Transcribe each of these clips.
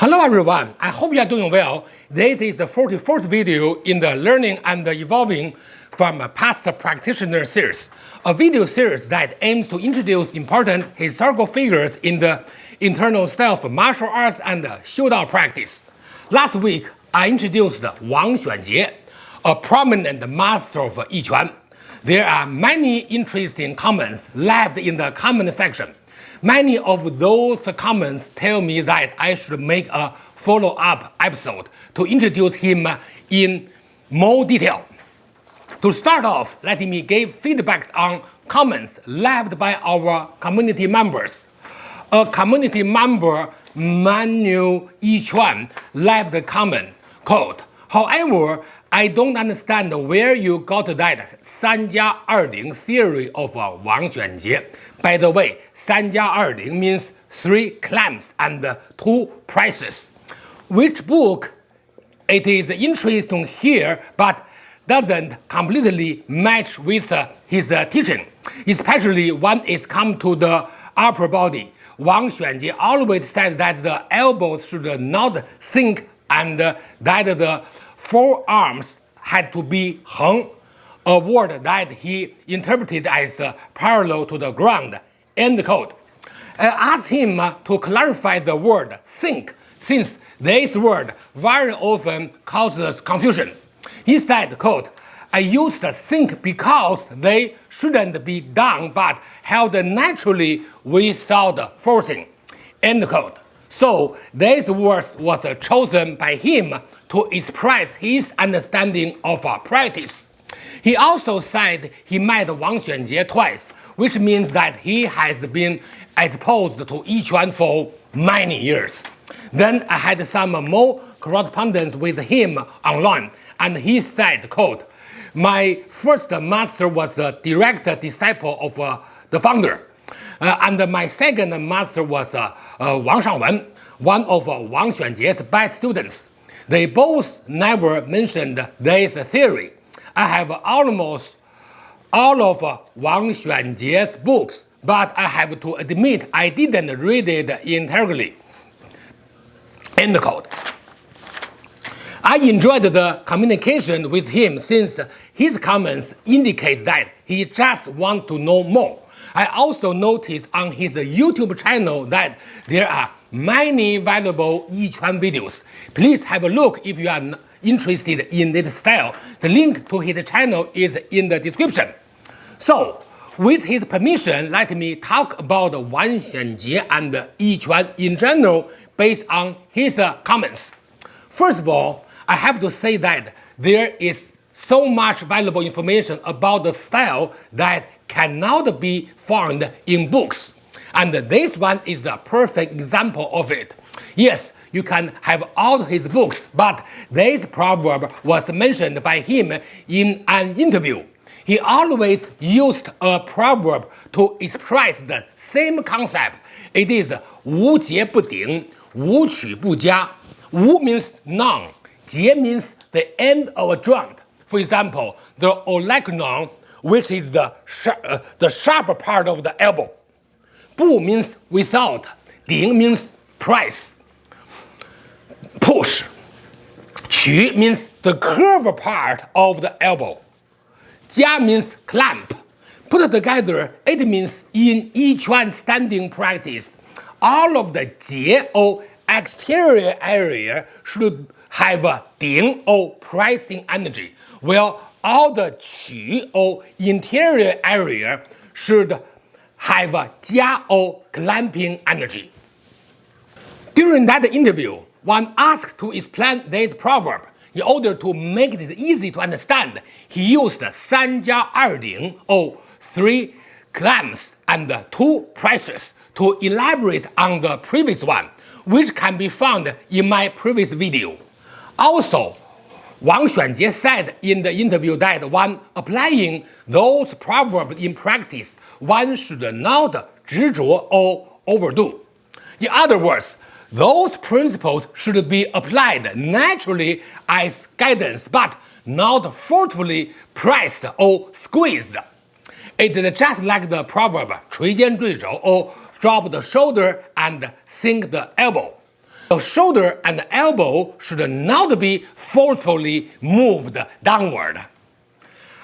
Hello everyone, I hope you are doing well. This is the 44th video in the Learning and Evolving from a Past Practitioner series, a video series that aims to introduce important historical figures in the internal style of martial arts and shootout practice. Last week, I introduced Wang Xuanjie, a prominent master of Yi Quan. There are many interesting comments left in the comment section. Many of those comments tell me that I should make a follow-up episode to introduce him in more detail. To start off, let me give feedback on comments left by our community members. A community member, Manuyiquan, left a comment, quote, "However, I don't understand where you got that 3加2顶 theory of Wang Xuanjie. By the way, 3加2顶 means 3 claims and 2 prices. Which book? It is interesting here, but doesn't completely match with his teaching, especially when it's come to the upper body. Wang Xuanjie always said that the elbows should not sink and that the forearms had to be hung, a word that he interpreted as parallel to the ground." End quote. I asked him to clarify the word sink, since this word very often causes confusion. He said, quote, "I used sink because they shouldn't be done but held naturally without forcing." End quote. So this word was chosen by him to express his understanding of practice. He also said he met Wang Xuanjie twice, which means that he has been exposed to Yi Quan for many years. Then I had some more correspondence with him online, and he said, quote, "My first master was a direct disciple of the founder. And my second master was Wang Xuanjie, one of Wang Xuanjie's best students. They both never mentioned this theory. I have almost all of Wang Xuanjie's books, but I have to admit I didn't read it entirely." End quote. I enjoyed the communication with him since his comments indicate that he just wants to know more. I also noticed on his YouTube channel that there are many valuable Yi Quan videos. Please have a look if you are interested in this style. The link to his channel is in the description. So, with his permission, let me talk about Wang Xuanjie and Yi Quan in general based on his comments. First of all, I have to say that there is so much valuable information about the style that cannot be found in books. And this one is the perfect example of it. Yes, you can have all his books, but this proverb was mentioned by him in an interview. He always used a proverb to express the same concept. It is 无节不顶, 无曲不加. 无 means none. 节 means the end of a joint. For example, the olecranon, which is the sharp part of the elbow. 不 means without. 顶 means press, push. 曲 means the curved part of the elbow. 加 means clamp. Put together, it means in each one standing practice, all of the 节 or exterior area should have a 顶 or pressing energy, while all the 曲 or interior area should have a 加 or clamping energy. During that interview, when asked to explain this proverb, in order to make it easy to understand, he used 3加2顶 or 3 clamps and 2 presses to elaborate on the previous one, which can be found in my previous video. Also, Wang Xuanjie said in the interview that when applying those proverbs in practice, one should not 执着 or overdo. In other words, those principles should be applied naturally as guidance, but not forcefully pressed or squeezed. It is just like the proverb 垂肩坠肘 or drop the shoulder and sink the elbow. The shoulder and the elbow should not be forcefully moved downward.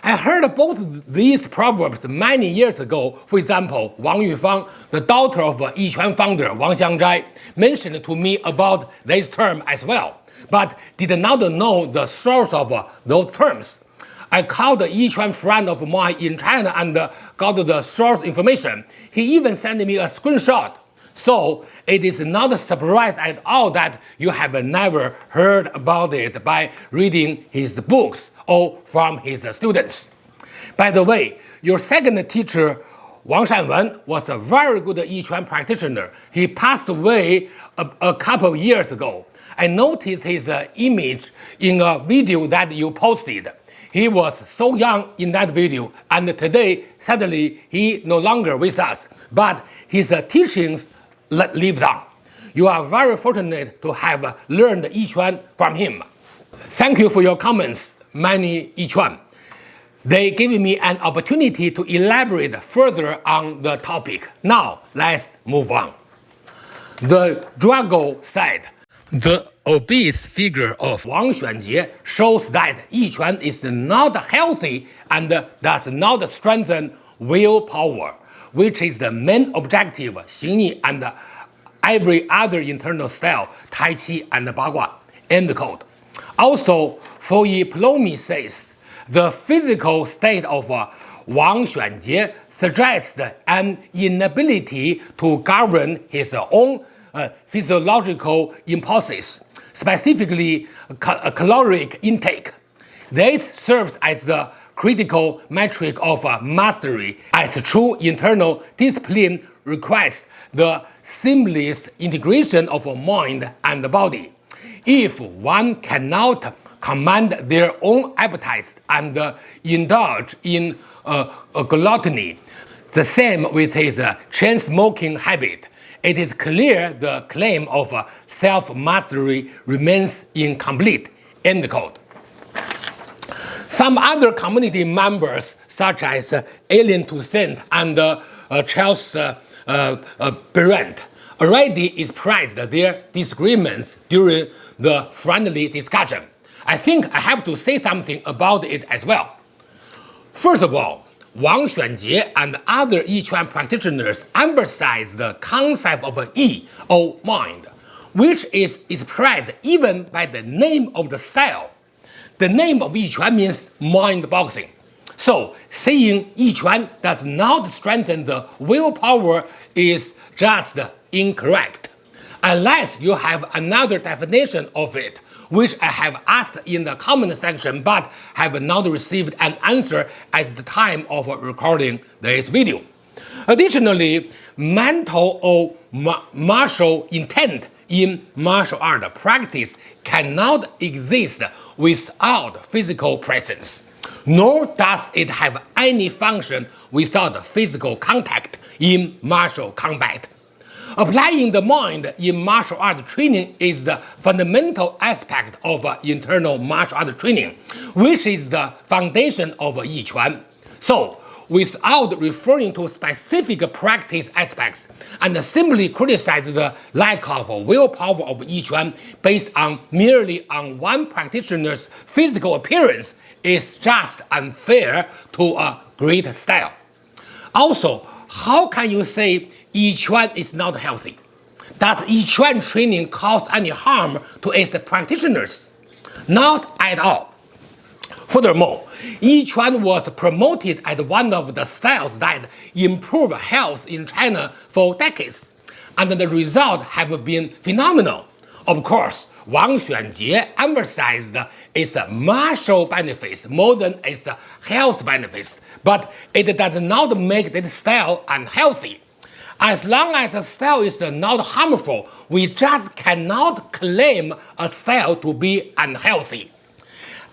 I heard both these proverbs many years ago. For example, Wang Yufang, the daughter of Yi Quan founder Wang Xuanjie, mentioned to me about this term as well, but did not know the source of those terms. I called a Yi Quan friend of mine in China and got the source information. He even sent me a screenshot. So it is not a surprise at all that you have never heard about it by reading his books or from his students. By the way, your second teacher, Wang Shanwen, was a very good Yi Quan practitioner. He passed away a couple of years ago. I noticed his image in a video that you posted. He was so young in that video, and today, sadly, he no longer with us, but his teachings lived on. You are very fortunate to have learned Yi Quan from him. Thank you for your comments, Manuyiquan. They gave me an opportunity to elaborate further on the topic. Now, let's move on. The Drago said, the obese figure of Wang Xuanjie shows that Yi Quan is not healthy and does not strengthen willpower, which is the main objective Xingyi and every other internal style, Tai Chi and Bagua. End quote. Also, Yi Plomi says, the physical state of Wang Xuanjie suggests an inability to govern his own physiological impulses, specifically caloric intake. This serves as the critical metric of mastery, as true internal discipline requires the seamless integration of mind and body. If one cannot command their own appetites and indulge in gluttony, the same with his chain-smoking habit, it is clear the claim of self-mastery remains incomplete. End quote. Some other community members, such as Alien Toussaint and Charles Berendt, already expressed their disagreements during the friendly discussion. I think I have to say something about it as well. First of all, Wang Xuanjie and other Yi Quan practitioners emphasize the concept of Yi, or mind, which is expressed even by the name of the style. The name of Yi Quan means mind boxing. So, saying Yi Quan does not strengthen the willpower is just incorrect, unless you have another definition of it, which I have asked in the comment section but have not received an answer at the time of recording this video. Additionally, mental or martial intent in martial art practice cannot exist without physical presence, nor does it have any function without physical contact in martial combat. Applying the mind in martial art training is the fundamental aspect of internal martial art training, which is the foundation of Yi Quan. So, without referring to specific practice aspects and simply criticize the lack of willpower of Yi Quan based on merely on one practitioner's physical appearance is just unfair to a great style. Also, how can you say Yi Quan is not healthy? Does Yi Quan training cause any harm to its practitioners? Not at all. Furthermore, Yi Quan was promoted as one of the styles that improve health in China for decades, and the results have been phenomenal. Of course, Wang Xuanjie emphasized its martial benefits more than its health benefits, but it does not make this style unhealthy. As long as the style is not harmful, we just cannot claim a style to be unhealthy.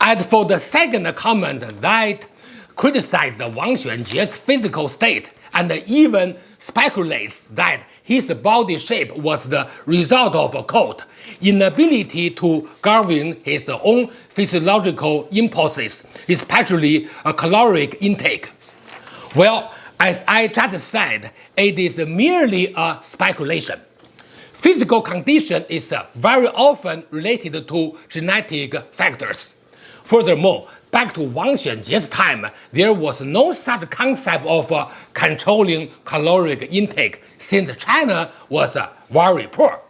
As for the second comment that criticized Wang Xuanjie's physical state and even speculates that his body shape was the result of, quote, inability to govern his own physiological impulses, especially caloric intake. Well, as I just said, it is merely a speculation. Physical condition is very often related to genetic factors. Furthermore, back to Wang Xuanjie's time, there was no such concept of controlling caloric intake since China was very poor.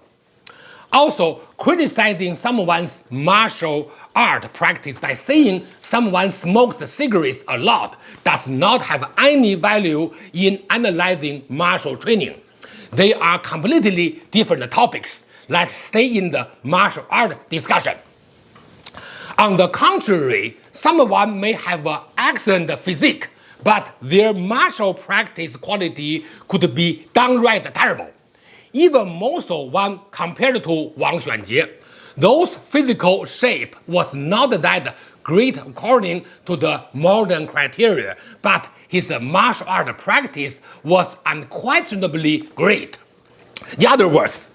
Also, criticizing someone's martial art practice by saying someone smokes cigarettes a lot does not have any value in analyzing martial training. They are completely different topics. Let's stay in the martial art discussion. On the contrary, someone may have an excellent physique, but their martial practice quality could be downright terrible. Even more so when compared to Wang Xuanjie. Those physical shape was not that great according to the modern criteria, but his martial art practice was unquestionably great. In other words,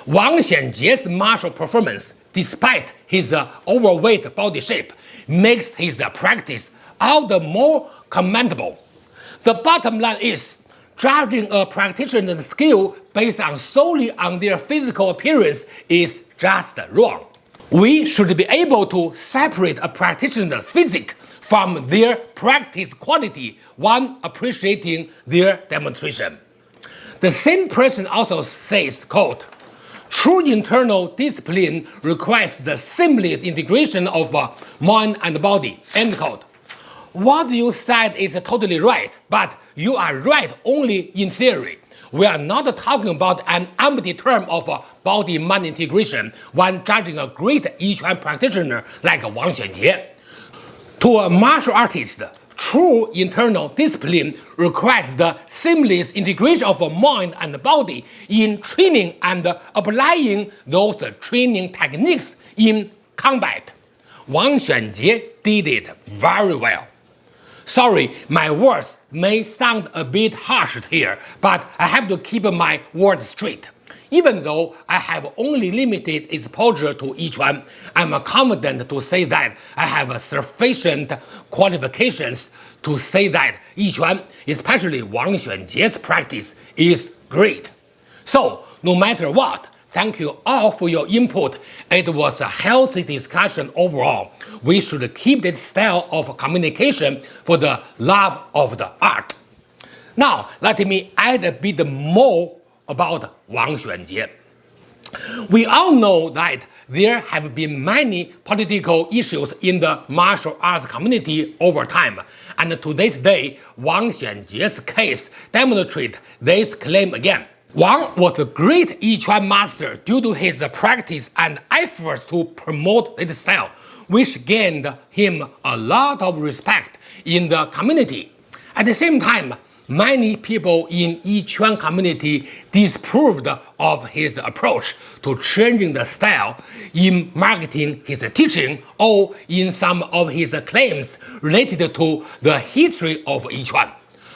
Wang Xuanjie's martial performance, despite his overweight body shape, makes his practice all the more commendable. The bottom line is, judging a practitioner's skill based solely on their physical appearance is just wrong. We should be able to separate a practitioner's physique from their practice quality when appreciating their demonstration. The same person also says, quote, "True internal discipline requires the seamless integration of mind and body," end quote. What you said is totally right, but you are right only in theory. We are not talking about an empty term of body-mind integration when judging a great Yi Quan practitioner like Wang Xuanjie. To a martial artist, true internal discipline requires the seamless integration of mind and body in training and applying those training techniques in combat. Wang Xuanjie did it very well. Sorry, my words may sound a bit harsh here, but I have to keep my words straight. Even though I have only limited exposure to Yi Quan, I'm confident to say that I have sufficient qualifications to say that Yi Quan, especially Wang Xuanjie's practice, is great. So, no matter what, thank you all for your input. It was a healthy discussion overall. We should keep this style of communication for the love of the art. Now, let me add a bit more about Wang Xuanjie. We all know that there have been many political issues in the martial arts community over time, and to this day, Wang Xuanjie's case demonstrates this claim again. Wang was a great Yi Quan master due to his practice and efforts to promote this style, which gained him a lot of respect in the community. At the same time, many people in Yi Quan community disapproved of his approach to changing the style in marketing his teaching or in some of his claims related to the history of Yi Quan.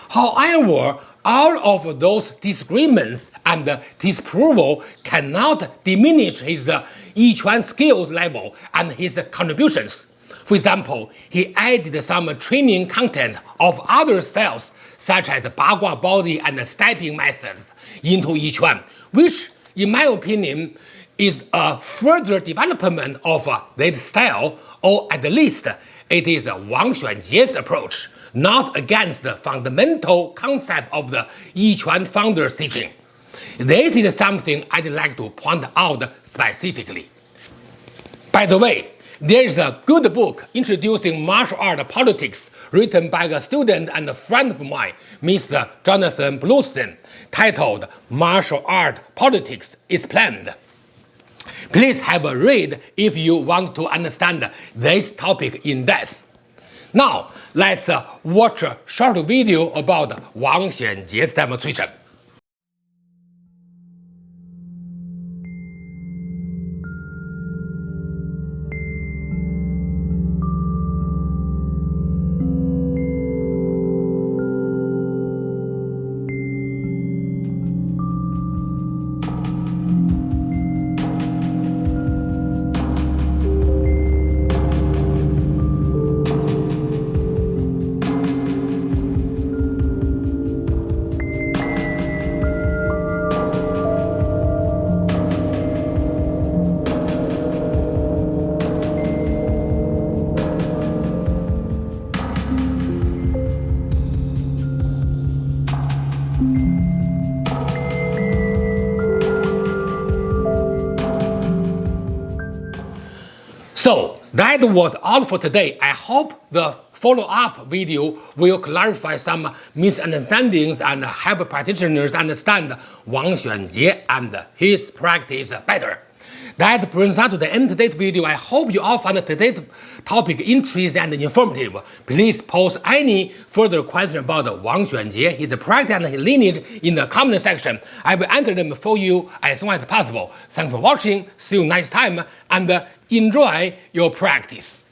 However, all of those disagreements and disapproval cannot diminish his Yi Quan skills level and his contributions. For example, he added some training content of other styles, such as Bagua body and stepping methods, into Yi Quan, which, in my opinion, is a further development of that style, or at least it is Wang Xuanjie's approach, not against the fundamental concept of the Yi Quan founder's teaching. This is something I'd like to point out specifically. By the way, there is a good book introducing martial art politics written by a student and a friend of mine, Mr. Jonathan Bluestein, titled "Martial Art Politics Explained." Please have a read if you want to understand this topic in depth. Now, let's watch a short video about Wang Xuanjie's demonstration. So that was all for today. I hope the follow-up video will clarify some misunderstandings and help practitioners understand Wang Xuanjie and his practice better. That brings us to the end of today's video. I hope you all found today's topic interesting and informative. Please post any further questions about Wang Xuanjie, his practice and his lineage in the comment section. I will answer them for you as soon as possible. Thanks for watching. See you next time and enjoy your practice.